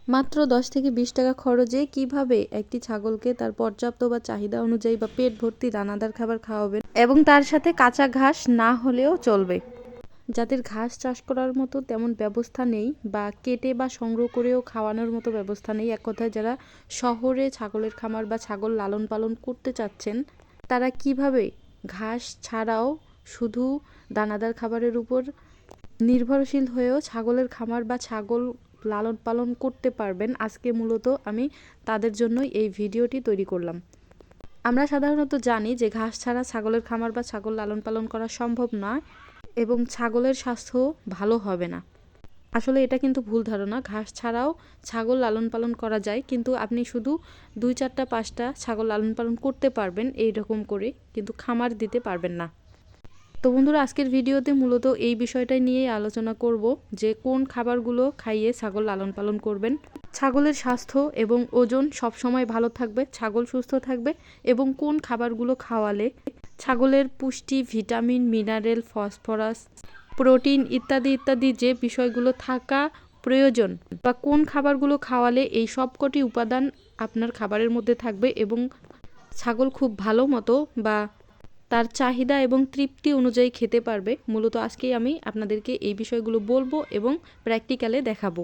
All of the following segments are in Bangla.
মাত্র 10 থেকে 20 টাকা খরচে কিভাবে একটি ছাগলকে তার পর্যাপ্ত বা চাহিদা অনুযায়ী বা পেট ভর্তি দানাদার খাবার খাওয়াবেন এবং তার সাথে কাঁচা ঘাস না হলেও চলবে। যাদের ঘাস চাষ করার মতো তেমন ব্যবস্থা নেই বা কেটে বা সংগ্রহ করেও খাওয়ানোর মতো ব্যবস্থা নেই, এক কথায় যারা শহরে ছাগলের খামার বা ছাগল লালন পালন করতে চাচ্ছেন, তারা কিভাবে ঘাস ছাড়াও শুধু দানাদার খাবারের উপর নির্ভরশীল হয়েও ছাগলের খামার বা ছাগল লালন পালন করতে পারবেন, আজকে মূলত আমি তাদের জন্যই এই ভিডিওটি তৈরি করলাম। আমরা সাধারণত জানি যে ঘাস ছাড়া ছাগলের খামার বা ছাগল লালন পালন করা সম্ভব নয় এবং ছাগলের স্বাস্থ্য ভালো হবে না। আসলে এটা কিন্তু ভুল ধারণা। ঘাস ছাড়াও ছাগল লালন পালন করা যায়, কিন্তু আপনি শুধু 2-4টা-5টা ছাগল লালন পালন করতে পারবেন এইরকম করে, কিন্তু খামার দিতে পারবেন না। তো বন্ধুরা, আজকের ভিডিওতে মূলত এই বিষয়টা নিয়েই আলোচনা করব যে কোন খাবারগুলো খাইয়ে ছাগল লালন পালন করবেন, ছাগলের স্বাস্থ্য এবং ওজন সবসময় ভালো থাকবে, ছাগল সুস্থ থাকবে এবং কোন খাবারগুলো খাওয়ালে ছাগলের পুষ্টি, ভিটামিন, মিনারেল, ফসফরাস, প্রোটিন ইত্যাদি ইত্যাদি যে বিষয়গুলো থাকা প্রয়োজন বা কোন খাবারগুলো খাওয়ালে এই সবকটি উপাদান আপনার খাবারের মধ্যে থাকবে এবং ছাগল খুব ভালো মতো বা তার চাহিদা এবং তৃপ্তি অনুযায়ী খেতে পারবে। মূলত আজকেই আমি আপনাদেরকে এই বিষয়গুলো বলবো এবং প্র্যাকটিক্যালে দেখাবো।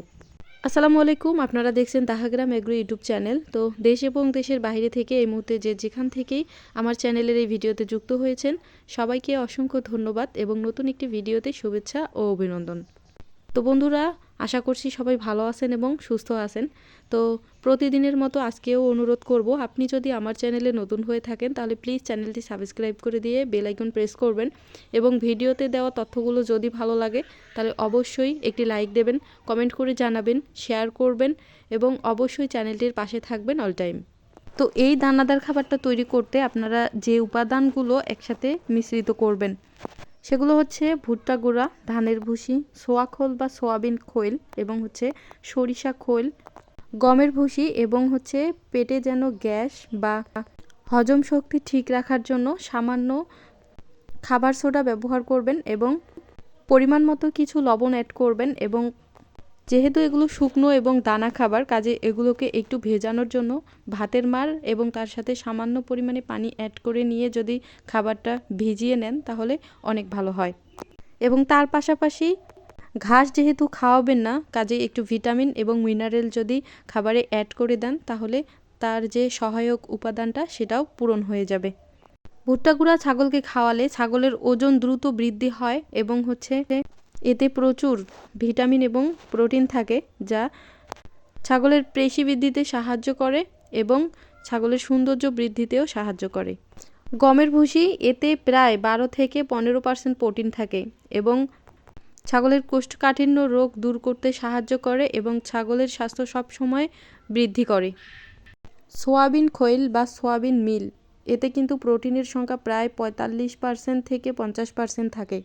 আসসালামু আলাইকুম, আপনারা দেখছেন তাহাগ্রাম এগ্রো ইউটিউব চ্যানেল। তো দেশ এবং দেশের বাইরে থেকে এই মুহূর্তে যেখান থেকেই আমার চ্যানেলের এই ভিডিওতে যুক্ত হয়েছেন, সবাইকে অসংখ্য ধন্যবাদ এবং নতুন একটি ভিডিওতে শুভেচ্ছা ও অভিনন্দন। তো বন্ধুরা, আশা করছি সবাই ভালো আছেন এবং সুস্থ আছেন। তো প্রতিদিনের মতো আজকেও অনুরোধ করব, আপনি যদি আমার চ্যানেলে নতুন হয়ে থাকেন তাহলে প্লিজ চ্যানেলটি সাবস্ক্রাইব করে দিয়ে বেল আইকন প্রেস করবেন এবং ভিডিওতে দেওয়া তথ্যগুলো যদি ভালো লাগে তাহলে অবশ্যই একটি লাইক দেবেন, কমেন্ট করে জানাবেন, শেয়ার করবেন এবং অবশ্যই চ্যানেলটির পাশে থাকবেন অল টাইম। তো এই দানাদার খাবারটা তৈরি করতে আপনারা যে উপাদানগুলো একসাথে মিশ্রিত করবেন সেগুলো হচ্ছে ভুট্টা গুঁড়া, ধানের ভুসি, সোয়া খোল বা সোয়াবিন খৈল এবং হচ্ছে সরিষা খৈল, গমের ভুসি এবং হচ্ছে পেটে যেন গ্যাস বা হজম শক্তি ঠিক রাখার জন্য সামান্য খাবার সোডা ব্যবহার করবেন এবং পরিমাণ মতো কিছু লবণ অ্যাড করবেন। এবং যেহেতু এগুলো শুকনো এবং দানা খাবার, কাজে এগুলোকে একটু ভেজানোর জন্য ভাতের মাড় এবং তার সাথে সামান্য পরিমাণে পানি অ্যাড করে নিয়ে যদি খাবারটা ভিজিয়ে নেন তাহলে অনেক ভালো হয়। এবং তার পাশাপাশি ঘাস যেহেতু খাওয়াবেন না, কাজে একটু ভিটামিন এবং মিনারেল যদি খাবারে অ্যাড করে দেন তাহলে তার যে সহায়ক উপাদানটা সেটাও পূরণ হয়ে যাবে। ভুট্টা গুঁড়া ছাগলকে খাওয়ালে ছাগলের ওজন দ্রুত বৃদ্ধি হয় এবং হচ্ছে এতে প্রচুর ভিটামিন এবং প্রোটিন থাকে, যা ছাগলের পেশি বৃদ্ধিতে সাহায্য করে এবং ছাগলের সৌন্দর্য বৃদ্ধিতেও সাহায্য করে। গমের ভুসি, এতে প্রায় 12-15% প্রোটিন থাকে এবং ছাগলের কোষ্ঠকাঠিন্য রোগ দূর করতে সাহায্য করে এবং ছাগলের স্বাস্থ্য সবসময় বৃদ্ধি করে। সোয়াবিন খৈল বা সোয়াবিন মিল, এতে কিন্তু প্রোটিনের সংখ্যা প্রায় 45% থেকে 50% থাকে।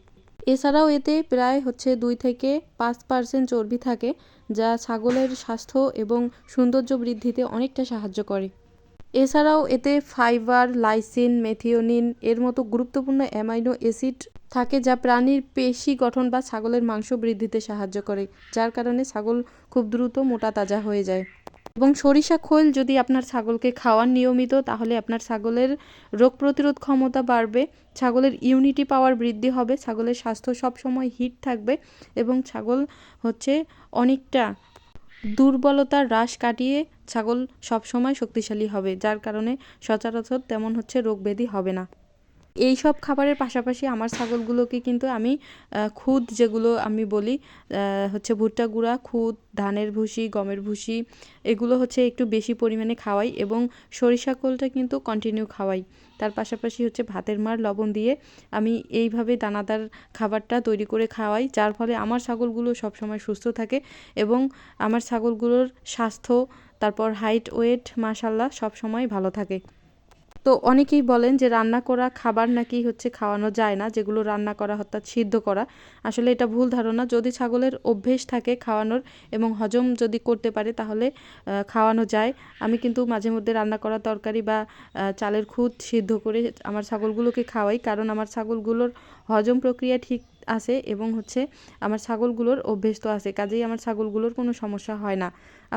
এছাড়াও এতে প্রায় 2-5% চর্বি থাকে, যা ছাগলের স্বাস্থ্য এবং সৌন্দর্য বৃদ্ধিতে অনেকটা সাহায্য করে। এছাড়াও এতে ফাইবার, লাইসিন, মেথিওনিন এর মতো গুরুত্বপূর্ণ অ্যামাইনো অ্যাসিড থাকে, যা প্রাণীর পেশি গঠন বা ছাগলের মাংস বৃদ্ধিতে সাহায্য করে, যার কারণে ছাগল খুব দ্রুত মোটা তাজা হয়ে যায়। এবং সরিষা খৈল যদি আপনার ছাগলকে খাওয়ান নিয়মিত তাহলে আপনার ছাগলের রোগ প্রতিরোধ ক্ষমতা বাড়বে, ছাগলের ইমিউনিটি পাওয়ার বৃদ্ধি হবে, ছাগলের স্বাস্থ্য সবসময় হিট থাকবে এবং ছাগল অনেকটা দুর্বলতা হ্রাস কাটিয়ে ছাগল সবসময় শক্তিশালী হবে, যার কারণে সচরাচর তেমন রোগ ব্যাধি হবে না। এই সব খাবারের পাশাপাশি আমার ছাগলগুলোকে কিন্তু আমি খুদ, যেগুলো আমি বলি ভুট্টা গুঁড়া, খুদ, ধানের ভুসি, গমের ভুসি, এগুলো একটু বেশি পরিমাণে খাওয়াই এবং সরিষা খোলটা কিন্তু কন্টিনিউ খাওয়াই। তার পাশাপাশি ভাতের মাড় লবণ দিয়ে আমি এইভাবে দানাদার খাবারটা তৈরি করে খাওয়াই, যার ফলে আমার ছাগলগুলো সবসময় সুস্থ থাকে এবং আমার ছাগলগুলোর স্বাস্থ্য, তারপর হাইট, ওয়েট মাশাআল্লাহ সবসময় ভালো থাকে। তো অনেকেই বলেন যে রান্না করা খাবার নাকি খাওয়ানো যায় না, যেগুলো রান্না করা অর্থাৎ সিদ্ধ করা। আসলে এটা ভুল ধারণা। যদি ছাগলের অভ্যেস থাকে খাওয়ানোর এবং হজম যদি করতে পারে তাহলে খাওয়ানো যায়। আমি কিন্তু মাঝে মধ্যে রান্না করা তরকারি বা চালের খুদ সিদ্ধ করে আমার ছাগলগুলোকে খাওয়াই, কারণ আমার ছাগলগুলোর হজম প্রক্রিয়া ঠিক আছে এবং হচ্ছে আমার ছাগলগুলোর অভ্যেস তো আছে, কাজেই আমার ছাগলগুলোর কোনো সমস্যা হয় না।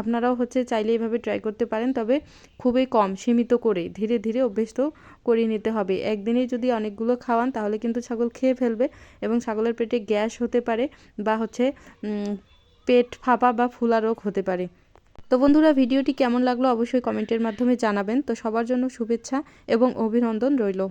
আপনারাও হচ্ছে চাইলে এইভাবে ট্রাই করতে পারেন, তবে খুবই কম, সীমিত করে ধীরে ধীরে অভ্যেস তো করিয়ে নিতে হবে। একদিনেই যদি অনেকগুলো খাওয়ান তাহলে কিন্তু ছাগল খেয়ে ফেলবে এবং ছাগলের পেটে গ্যাস হতে পারে বা হচ্ছে পেট ফাঁপা বা ফুলা রোগ হতে পারে। তো বন্ধুরা, ভিডিওটি কেমন লাগলো অবশ্যই কমেন্টের মাধ্যমে জানাবেন। তো সবার জন্য শুভেচ্ছা এবং অভিনন্দন রইল।